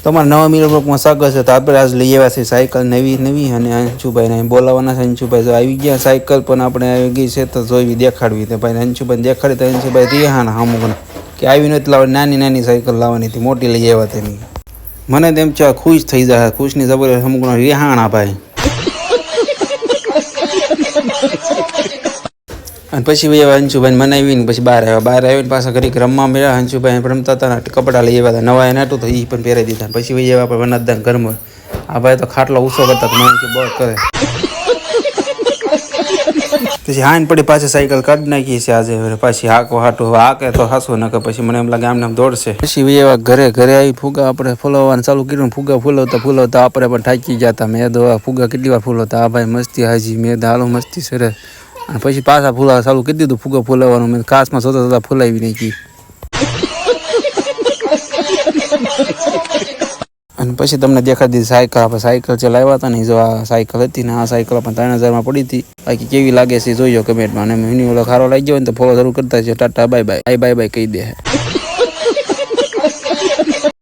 તમારા નવા મીટર બ્લોકમાં સ્વાગત છે. તો આપણે આજ લઈ આવ્યા છે સાયકલ નવી અને અંશુભાઈને બોલાવવાના છે. અંશુભાઈ જો આવી ગયા, સાયકલ પણ આપણે આવી ગઈ છે તો જોઈ દેખાડવી. તો ભાઈ અંશુભાઈ દેખાડી તો અંશુભાઈ રિહાના અમુક કે આવી નથી લાવવાની, નાની સાયકલ લાવવાની હતી, મોટી લઈ આવ્યા તેની. મને તેમ છે ખુશ થઈ જાય, ખુશની જબરદસ્ત અમુક રિહાણા ભાઈ. અને પછી ભાઈ અંશુભાઈ મનાવીને પછી બહાર આવીને પાછા ઘડીક રમવા મળ્યા. અંશુભાઈ રમતા હતા, કપડાં લઈ આવ્યા હતા નવા એના તો એ પણ પહેરાવી દીધા. પછી ભાઈ આપણે વનદાન ઘરમાં આ ભાઈ તો ખાટલો ઊંચો કરતા તો મને બહુ કરે. પછી હાઈન પડી પાછી સાયકલ કાઢી નાખી છે આજે. પાછી હાકો હાટું હાકે તો હાસું નાખે, પછી મને એમ લાગે આમને આમ દોડશે. પછી ભાઈ એવા ઘરે આવી ફુગા આપણે ફૂલાવવાનું ચાલુ કર્યું. ફુગા ફૂલાવતા આપણે પણ થાકી જતા. મેં દો ફુગા કેટલી વાર ફૂલાવતા. આ ભાઈ મસ્તી હાજી મેં હાલો મસ્તી સરસ. અને પછી પાછા ફૂલાવા ચાલુ કરી દીધું. ફુગા ફૂલાવવાનું મેં કાચમાં જોતા ફૂલાવી નાખી. અને પછી તમને દેખાડી દીધી સાયકલ. આપણે સાયકલ ચલાવ્યા હતા ને, જો આ સાયકલ હતી ને, આ સાયકલ પણ 3000માં પડી હતી. બાકી કેવી લાગે છે જોઈજો કમેન્ટમાં. અને મિની ઓલો ખારો લાગી ગયો ને તો ફોલો જરૂર કરતા છે. ટાટા બાય બાય કહી દે.